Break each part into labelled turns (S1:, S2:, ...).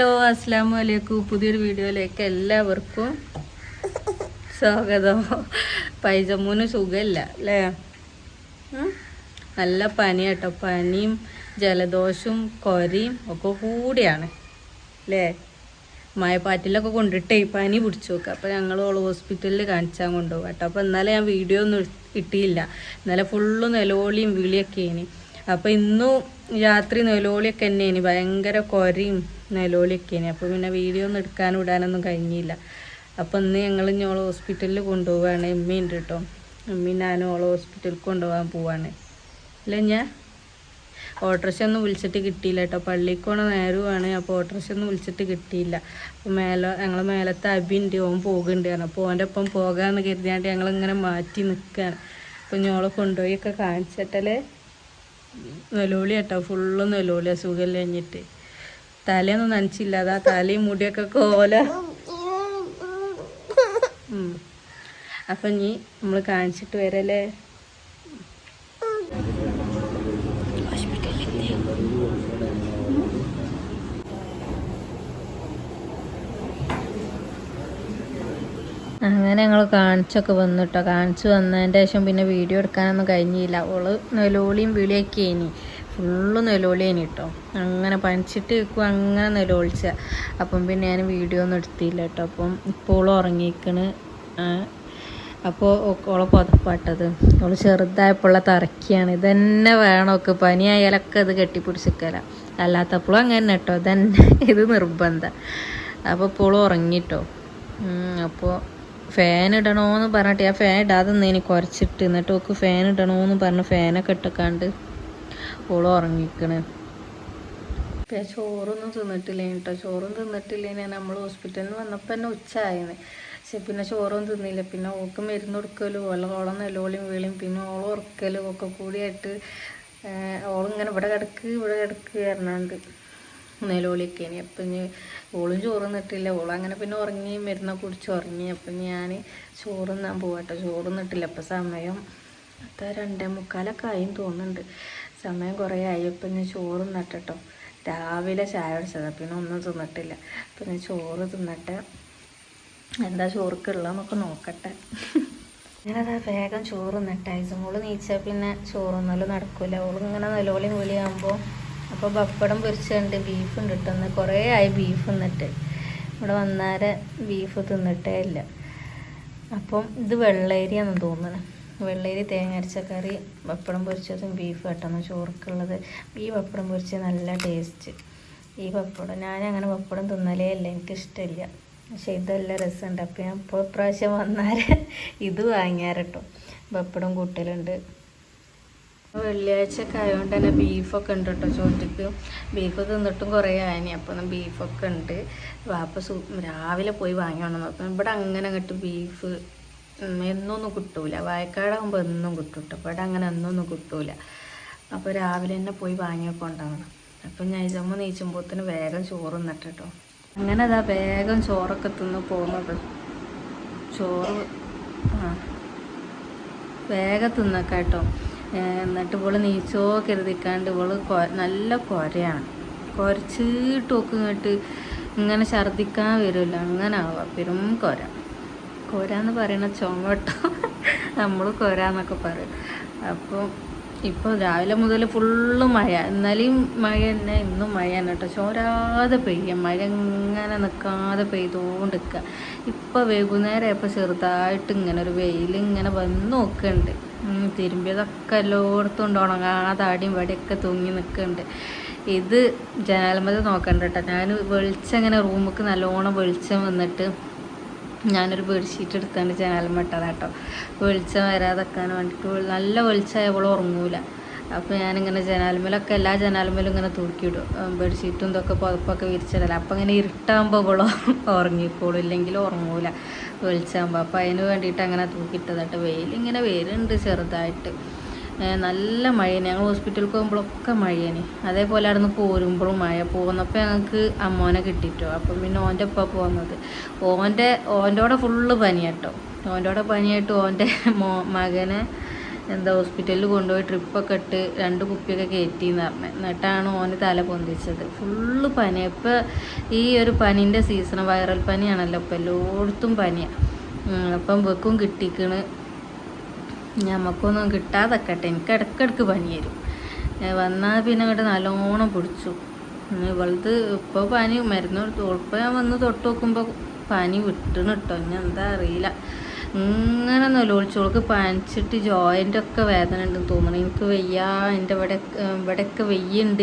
S1: Hello അസ്സലാമു അലൈക്കും. പുതിയൊരു വീഡിയോയിലേക്ക് എല്ലാവർക്കും സ്വാഗതം. പൈജമ്മൂന് സുഖമില്ല അല്ലേ? നല്ല പനി കേട്ടോ. പനിയും ജലദോഷവും കൊരയും ഒക്കെ കൂടിയാണ് അല്ലേ? മഴപ്പാറ്റിലൊക്കെ കൊണ്ടിട്ടേ പനി പിടിച്ചു നോക്കുക. അപ്പോൾ ഞങ്ങൾ ഹോസ്പിറ്റലിൽ കാണിച്ചാൽ കൊണ്ടുപോകും കേട്ടോ. അപ്പോൾ ഇന്നലെ ഞാൻ വീഡിയോ ഒന്നും ഇട്ടിയില്ല. ഇന്നലെ ഫുള്ള് നിലവിളിയും വിളിയൊക്കെ ഇനി. അപ്പോൾ ഇന്നും രാത്രി നിലവിളിയൊക്കെ തന്നെയാണ്, ഭയങ്കര കൊരയും നിലവിളിയൊക്കെ ഇനി. അപ്പോൾ പിന്നെ വീഡിയോ ഒന്നും എടുക്കാനും ഇടാനൊന്നും കഴിഞ്ഞില്ല. അപ്പോൾ ഇന്ന് ഞങ്ങൾ ഞങ്ങൾ ഹോസ്പിറ്റലിൽ കൊണ്ടുപോവാണ്. എമ്മയുണ്ട് കേട്ടോ. എമ്മയും ഞാനും ഓളെ ഹോസ്പിറ്റലിൽ കൊണ്ടുപോകാൻ പോവാണ് അല്ലേ? ഞാൻ ഓട്ടോറിക്ഷ ഒന്നും വിളിച്ചിട്ട് കിട്ടിയില്ല കേട്ടോ. പള്ളിക്കോണ നേരമാണ്. അപ്പോൾ ഓട്ടോറിക്ഷ ഒന്നും വിളിച്ചിട്ട് കിട്ടിയില്ല. അപ്പോൾ ഞങ്ങൾ മേലത്തെ അബിൻ്റെ ഓൻ പോകുന്നുണ്ട്. അപ്പോൾ ഓൻ്റെ ഒപ്പം പോകാമെന്ന് കരുതിയാണ്ട് ഞങ്ങളിങ്ങനെ മാറ്റി നിൽക്കുകയാണ്. അപ്പോൾ ഞോളെ കൊണ്ടുപോയൊക്കെ കാണിച്ചിട്ടല്ലേ നെലോളി കേട്ടോ. ഫുള്ള് നെലോളി. സുഖം കഴിഞ്ഞിട്ട് തലയൊന്നും നനച്ചില്ല. അതാ തലയും മുടിയൊക്കെ കോല. അപ്പം ഇനി നമ്മൾ കാണിച്ചിട്ട് വരല്ലേ. അങ്ങനെ ഞങ്ങൾ കാണിച്ചൊക്കെ വന്നു കേട്ടോ. കാണിച്ചു വന്നതിൻ്റെ ശേഷം പിന്നെ വീഡിയോ എടുക്കാനൊന്നും കഴിഞ്ഞില്ല. ഓള് നെലോളിയും വിളിയൊക്കെ ഇനി ഫുള്ള് നെലോളിയേനി കേട്ടോ. അങ്ങനെ പനിച്ചിട്ട് വെക്കും, അങ്ങനെ നെലോളിച്ച. അപ്പം പിന്നെ ഞാൻ വീഡിയോ ഒന്നും എടുത്തില്ല കേട്ടോ. അപ്പം ഇപ്പോൾ ഉറങ്ങിക്കണ്. അപ്പോൾ ഓളെ പുതപ്പാട്ടത് ഓള് ചെറുതായപ്പോഴുള്ള തറക്കിയാണ്. ഇതന്നെ വേണമൊക്കെ. പനിയായാലൊക്കെ ഇത് കെട്ടിപ്പിടിച്ചിക്കല. അല്ലാത്തപ്പോഴും അങ്ങനെ കേട്ടോ. ഇതന്നെ ഇത് നിർബന്ധം. അപ്പോൾ ഇപ്പോൾ ഉറങ്ങിട്ടോ. അപ്പോൾ ഫാൻ ഇടണമെന്ന് പറഞ്ഞിട്ട് ഞാൻ ഫാൻ ഇടാതെ നിന്ന് കുറച്ചിട്ട്, എന്നിട്ട് ഓക്ക് ഫാൻ ഇടണമെന്ന് പറഞ്ഞ് ഫാനൊക്കെ ഇട്ടക്കാണ്ട് ഓള് ഉറങ്ങിക്കണ്. ഇപ്പം ചോറൊന്നും തിന്നിട്ടില്ല കേട്ടോ. ചോറും തിന്നിട്ടില്ലേനെ നമ്മൾ ഹോസ്പിറ്റലിൽ വന്നപ്പോൾ തന്നെ ഉച്ചയായിരുന്നു. പക്ഷെ പിന്നെ ചോറൊന്നും തിന്നില്ല. പിന്നെ ഓക്ക് മരുന്ന് കൊടുക്കലും ഓളം നെല്ലോളിയും വീളിയും പിന്നെ ഓളം ഉറക്കലും ഒക്കെ കൂടിയായിട്ട് ഓളിങ്ങനെ ഇവിടെ കിടക്ക് പറഞ്ഞാണ്ട് നിലവിളിയൊക്കെ ഇനി. അപ്പം ഇനി ഓളും ചോറ് നിന്നിട്ടില്ല. ഓളങ്ങനെ പിന്നെ ഉറങ്ങി, മരുന്നൊക്കെ കുടിച്ച് ഉറങ്ങി. അപ്പം ഞാൻ ചോറ് തിന്നാൻ പോകട്ടോ. ചോറ് നിന്നിട്ടില്ല. അപ്പം സമയം 2:45 ആയും തോന്നുന്നുണ്ട്. സമയം കുറേ ആയി. അപ്പം ഞാൻ ചോറ് തിന്നട്ടോ. രാവിലെ ചായ കുടിച്ചതാണ്. പിന്നെ ഒന്നും തിന്നിട്ടില്ല. അപ്പം ഞാൻ ചോറ് തിന്നട്ടെ. എന്താ ചോറുക്കുള്ളതെന്നൊക്കെ നോക്കട്ടെ. ഞാനതാ വേഗം ചോറ് തിന്നട്ടെ. മോള് നീച്ചാൽ പിന്നെ ചോറൊന്നാലും നടക്കില്ല. ഓളിങ്ങനെ നിലവിളി വിളിയാകുമ്പോൾ അപ്പോൾ പപ്പടം പൊരിച്ചുണ്ട്. ബീഫ് ഉണ്ട് കിട്ടുന്ന കുറേ ആയി ബീഫ് തിന്നിട്ട്. ഇവിടെ വന്നാരെ ബീഫ് തിന്നിട്ടേ ഇല്ല. അപ്പം ഇത് വെള്ളേരിയാണെന്ന് തോന്നുന്നു. വെള്ളേരി തേങ്ങ അരച്ച കറി, പപ്പടം പൊരിച്ചതും ബീഫ് കേട്ടോ ചോറുക്കുള്ളത്. ഈ പപ്പടം പൊരിച്ചത് നല്ല ടേസ്റ്റ്. ഈ പപ്പടം ഞാനങ്ങനെ പപ്പടം തിന്നലേ ഇല്ല, എനിക്കിഷ്ടമില്ല. പക്ഷെ ഇതെല്ലാം രസമുണ്ട്. അപ്പം ഞാൻ ഇപ്പോൾ പ്രാവശ്യം വന്നാരെ ഇത് വാങ്ങിയാരട്ടോ. പപ്പടം കൂട്ടലുണ്ട്. വെള്ളിയാഴ്ചയൊക്കെ ആയതുകൊണ്ട് തന്നെ ബീഫൊക്കെ ഉണ്ട് കേട്ടോ. ചോറ്റക്ക് ബീഫ് തിന്നിട്ടും കുറേ ആയിനി. അപ്പം ബീഫൊക്കെ ഉണ്ട്. വാപ്പ രാവിലെ പോയി വാങ്ങിയോണം നോക്കാം. ഇവിടെ അങ്ങനെ അങ്ങോട്ട് ബീഫ് എന്നൊന്നും കിട്ടൂല. വായക്കാടാകുമ്പോൾ എന്നും കിട്ടും കേട്ടോ. ഇവിടെ അങ്ങനെ എന്നൊന്നും കിട്ടൂല. അപ്പോൾ രാവിലെ തന്നെ പോയി വാങ്ങിയൊക്കെ ഉണ്ടാവണം. അപ്പം ഞാൻ ഇജമ്മ നീച്ചുമ്പോഴത്തേന് വേഗം ചോറ് തിന്നിട്ട് കേട്ടോ. അങ്ങനെ അതാ വേഗം ചോറൊക്കെ തിന്ന് പോകുന്നത്. ചോറ് വേഗം തിന്നൊക്കെ കേട്ടോ. എന്നിട്ട് ഇവള് നീച്ചോ കരുതിക്കാണ്ട് ഇവള് നല്ല കുരയാണ്. കുരച്ചിട്ടൊക്കെ ഇങ്ങോട്ട് ഇങ്ങനെ ഛർദ്ദിക്കാൻ വരുമല്ലോ, അങ്ങനെ ആവുക. പെരും കുര എന്ന് പറയണ ചുമ കേട്ടോ. നമ്മൾ കുര എന്നൊക്കെ പറയും. അപ്പോൾ ഇപ്പോൾ രാവിലെ മുതൽ ഫുള്ള് മഴ. ഇന്നലെയും മഴ തന്നെ, ഇന്നും മഴ തന്നെ കേട്ടോ. ചോരാതെ പെയ്യുക. മഴ ഇങ്ങനെ നിൽക്കാതെ പെയ്തുകൊണ്ട് നിൽക്കുക. ഇപ്പോൾ വൈകുന്നേരം ആയപ്പോൾ ചെറുതായിട്ട് ഇങ്ങനെ ഒരു വെയിലിങ്ങനെ വന്ന് നോക്കുന്നുണ്ട്. തിരുമ്പിയതൊക്കെ എല്ലായിടത്തും ഉണ്ട്. ഉണങ്ങാതെ അടിയും വടിയൊക്കെ തൂങ്ങി നിൽക്കുന്നുണ്ട്. ഇത് ജനാലമത് നോക്കണ്ട കേട്ടോ. ഞാൻ വെളിച്ചം ഇങ്ങനെ റൂമിലേക്ക് നല്ലോണം വെളിച്ചം വന്നിട്ട് ഞാനൊരു ബെഡ്ഷീറ്റ് എടുത്താണ്ട് ജനാലമ ഇട്ടതാണ് കേട്ടോ. വെളിച്ചം വരാതെക്കാൻ വേണ്ടിയിട്ട്. നല്ല വെളിച്ചമായ അവൾ ഉറങ്ങൂല. അപ്പോൾ ഞാനിങ്ങനെ ജനാലമേലൊക്കെ എല്ലാ ജനാലമേലും ഇങ്ങനെ തൂക്കിയിടും. ബെഡ്ഷീറ്റും ഇതൊക്കെ പുതപ്പൊക്കെ വിരിച്ചിടല. അപ്പോൾ ഇങ്ങനെ ഇരുട്ടാകുമ്പോൾ അവൾ ഉറങ്ങിക്കോളും, ഇല്ലെങ്കിൽ ഉറങ്ങൂല വെളിച്ചാകുമ്പോൾ. അപ്പോൾ അതിന് വേണ്ടിയിട്ട് അങ്ങനെ തൂക്കിയിട്ടതായിട്ട്. വെയിലിങ്ങനെ വരുന്നുണ്ട് ചെറുതായിട്ട്. നല്ല മഴയാണ്. ഞങ്ങൾ ഹോസ്പിറ്റലിൽ പോകുമ്പോഴൊക്കെ മഴയാണ്. അതേപോലെ അവിടെ നിന്ന് പോരുമ്പോഴും മഴ. പോകുന്നപ്പോൾ ഞങ്ങൾക്ക് അമ്മോനെ കിട്ടിയിട്ടോ. അപ്പം പിന്നെ ഓൻ്റെ ഒപ്പം പോകുന്നത്. ഓൻ്റെ കൂടെ ഫുള്ള് പനി കേട്ടോ. ഓൻ്റെ കൂടെ പനിയായിട്ട് ഓൻ്റെ മകനെ എന്താ ഹോസ്പിറ്റലിൽ കൊണ്ടുപോയി ട്രിപ്പൊക്കെ ഇട്ട് 2 കുപ്പിയൊക്കെ കയറ്റിയെന്ന് പറഞ്ഞു. എന്നിട്ടാണ് ഓന് തല പൊന്തിച്ചത്. ഫുള്ള് പനി. ഇപ്പം ഈ ഒരു പനീൻ്റെ സീസൺ, വൈറൽ പനിയാണല്ലോ ഇപ്പം എല്ലായിടത്തും പനിയാണ്. അപ്പം വെക്കും കിട്ടിക്കണ്. നമുക്കൊന്നും കിട്ടാതെക്കട്ടെ. എനിക്ക് ഇടയ്ക്കിടയ്ക്ക് പനി വരും. വന്നാൽ പിന്നെ അങ്ങോട്ട് നല്ലോണം പിടിച്ചു. ഇവളത് ഇപ്പോൾ പനി മരുന്ന് ഇപ്പോൾ ഞാൻ വന്ന് തൊട്ട് നോക്കുമ്പോൾ പനി വിട്ടണ് കേട്ടോ. ഇനി എന്താ അറിയില്ല. ഇങ്ങനെ നൊലോളിച്ചോൾക്ക് പനിച്ചിട്ട് ജോയിൻ്റൊക്കെ വേദന ഉണ്ടെന്ന് തോന്നണം. എനിക്ക് വയ്യ, എൻ്റെ ഇവിടെയൊക്കെ വെയ്യുണ്ട്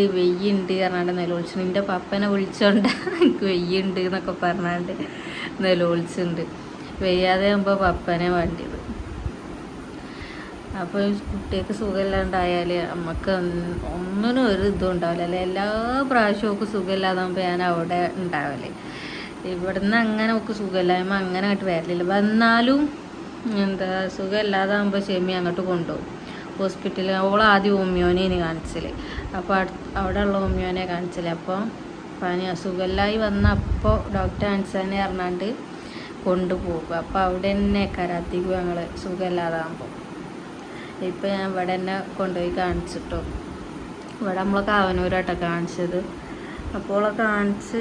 S1: പറഞ്ഞാണ്ട് നൊലോളിച്ചു. എൻ്റെ പപ്പനെ വിളിച്ചോണ്ട എനിക്ക് വെയ്യുണ്ട് എന്നൊക്കെ പറഞ്ഞാണ്ട് നൊലോളിച്ചുണ്ട്. വെയ്യാതെ ആകുമ്പോൾ പപ്പനെ വേണ്ടിയത്. അപ്പോൾ കുട്ടികൾക്ക് സുഖമില്ലാണ്ടായാൽ നമുക്ക് ഒന്നിനും ഒരു ഇതും ഉണ്ടാവില്ല അല്ലേ. എല്ലാ പ്രാവശ്യവും ഒക്കെ സുഖമില്ലാതാകുമ്പോൾ ഞാൻ അവിടെ ഉണ്ടാവല്ലേ. ഇവിടുന്ന് അങ്ങനെ ഒക്കെ സുഖമില്ലായ്മ അങ്ങനെ അങ്ങോട്ട് വരലില്ല. വന്നാലും എന്താ സുഖമില്ലാതാകുമ്പോൾ ഷെമി അങ്ങോട്ട് കൊണ്ടുപോകും ഹോസ്പിറ്റലിൽ. ആദ്യം ഹോമിയോനെ കാണിച്ചല്. അപ്പോൾ അവിടെ ഉള്ള ഹോമിയോനെ കാണിച്ചല്. അപ്പോൾ പനി സുഖമില്ലായി വന്ന അപ്പോൾ ഡോക്ടർ കാണിച്ചാനെ പറഞ്ഞാണ്ട് കൊണ്ടുപോകും. അപ്പോൾ അവിടെ തന്നെ അധികം ഞങ്ങൾ സുഖമില്ലാതാകുമ്പോൾ. ഇപ്പം ഞാൻ ഇവിടെ തന്നെ കൊണ്ടുപോയി കാണിച്ചിട്ടോ. ഇവിടെ നമ്മളെ കാവനൂരാട്ടോ കാണിച്ചത്. അപ്പോൾ കാണിച്ച്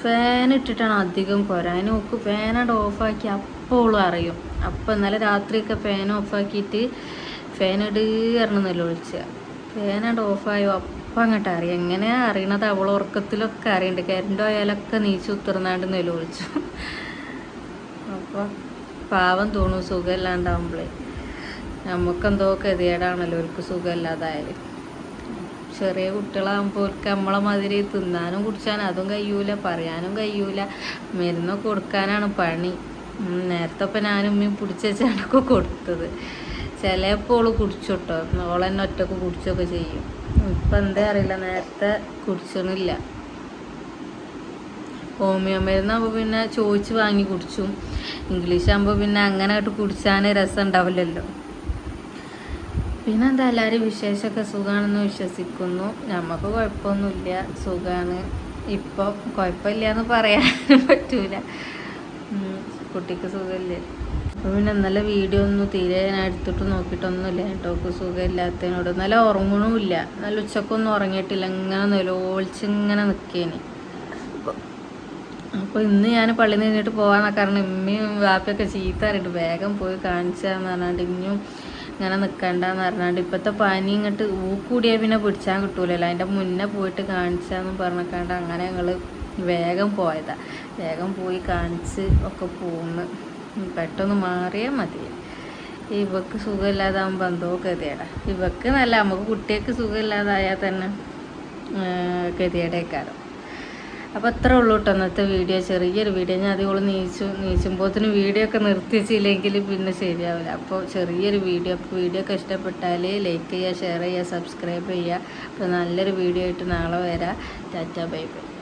S1: ഫാൻ ഇട്ടിട്ടാണ് അധികം കുര. അതിന് നോക്ക് ഫാനോട് ഓഫാക്കി അപ്പോൾ അറിയും. അപ്പോൾ ഇന്നലെ രാത്രിയൊക്കെ ഫാൻ ഓഫാക്കിയിട്ട് ഫാൻ ഇടുകയായിരുന്നല്ലോ വിളിച്ച. ഫാനോട് ഓഫായോ അപ്പം അങ്ങോട്ട് അറിയാം. എങ്ങനെയാണ് അറിയണത്? അവൾ ഉറക്കത്തിലൊക്കെ അറിയണ്ട്. കരണ്ട് പോയാലൊക്കെ നീച്ച് ഉത്തർന്നാണ്ട് നെല്ലോ വിളിച്ചു. അപ്പോൾ പാവം തോന്നും സുഖമില്ലാണ്ടാവുമ്പോഴേ. നമുക്കെന്തോ ഗതികേടാണല്ലോ അവർക്ക് സുഖമില്ലാതായാലും. ചെറിയ കുട്ടികളാകുമ്പോൾ അവർക്ക് നമ്മളെ മാതിരി തിന്നാനും കുടിച്ചാനും അതും കഴിയൂല, പറയാനും കഴിയൂല. മരുന്നൊക്കെ കൊടുക്കാനാണ് പണി. നേരത്തെ ഇപ്പം ഞാനും ഉമ്മയും പിടിച്ചൊക്കെ കൊടുത്തത്. ചിലപ്പോൾ ഓള് കുടിച്ചോട്ടോ, ഓളെന്നെ ഒറ്റക്ക് കുടിച്ചൊക്കെ ചെയ്യും. ഇപ്പം എന്താ അറിയില്ല, നേരത്തെ കുടിച്ചണില്ല. ഹോമിയോ മരുന്നാകുമ്പോൾ പിന്നെ ചോദിച്ച് വാങ്ങി കുടിച്ചും. ഇംഗ്ലീഷ് ആകുമ്പോൾ പിന്നെ അങ്ങനെ ആയിട്ട് കുടിച്ചാൽ രസം ഉണ്ടാവില്ലല്ലോ. പിന്നെന്താ എല്ലാവരും വിശേഷമൊക്കെ സുഖമാണെന്ന് വിശ്വസിക്കുന്നു. നമുക്ക് കുഴപ്പമൊന്നുമില്ല, സുഖമാണ്. ഇപ്പോൾ കുഴപ്പമില്ല എന്ന് പറയാനും പറ്റൂല. കുട്ടിക്ക് സുഖമില്ലേ. അപ്പോൾ പിന്നെ ഇന്നലെ വീഡിയോ ഒന്നും തീരെ ഞാൻ എടുത്തിട്ട് നോക്കിയിട്ടൊന്നുമില്ല കേട്ടോ. സുഖമില്ലാത്തതിനോട് നല്ല ഉറങ്ങണമില്ല. നല്ല ഉച്ചക്കൊന്നും ഉറങ്ങിയിട്ടില്ല. ഇങ്ങനെ നിലോളിച്ചിങ്ങനെ നിൽക്കേനി. അപ്പോൾ ഇന്ന് ഞാൻ പള്ളിയിൽ നിന്നിട്ട് പോകാമെന്നൊക്കെ കാരണം ഉമ്മയും വാപ്പയൊക്കെ ചീത്ത അറിയിട്ട് വേഗം പോയി കാണിച്ചാന്ന് പറഞ്ഞാണ്ട് ഇനിയും ഇങ്ങനെ നിൽക്കണ്ടെന്ന് പറഞ്ഞാണ്ട്. ഇപ്പോഴത്തെ പനി ഇങ്ങോട്ട് കൂടിയാൽ പിന്നെ പിടിച്ചാൽ കിട്ടൂലല്ലോ. അതിൻ്റെ മുന്നേ പോയിട്ട് കാണിച്ചാന്ന് പറഞ്ഞിക്കാണ്ട് അങ്ങനെ ഞങ്ങൾ വേഗം പോയതാണ്. വേഗം പോയി കാണിച്ച് ഒക്കെ പോന്ന് പെട്ടെന്ന് മാറിയാൽ മതി. ഇവക്ക് സുഖമില്ലാതാകുമ്പോൾ എന്തോ ഗതികേടാ. ഇവക്ക് നല്ല, നമുക്ക് കുട്ടികൾക്ക് സുഖമില്ലാതായാൽ തന്നെ ഗതികേടേക്കാരം. അപ്പോൾ അത്രേ ഉള്ളൂ കേട്ടോ ഇന്നത്തെ വീഡിയോ. ചെറിയൊരു വീഡിയോ. ഞാൻ അതേപോലെ നീച്ചുമ്പോഴത്തേനും വീഡിയോ ഒക്കെ നിർത്തിച്ചില്ലെങ്കിൽ പിന്നെ ശരിയാവില്ല. അപ്പോൾ ചെറിയൊരു വീഡിയോ. അപ്പോൾ വീഡിയോ ഒക്കെ ഇഷ്ടപ്പെട്ടാൽ ലൈക്ക് ചെയ്യുക, ഷെയർ ചെയ്യുക, സബ്സ്ക്രൈബ് ചെയ്യുക. അപ്പോൾ നല്ലൊരു വീഡിയോ ആയിട്ട് നാളെ വരാം. Tata bye bye.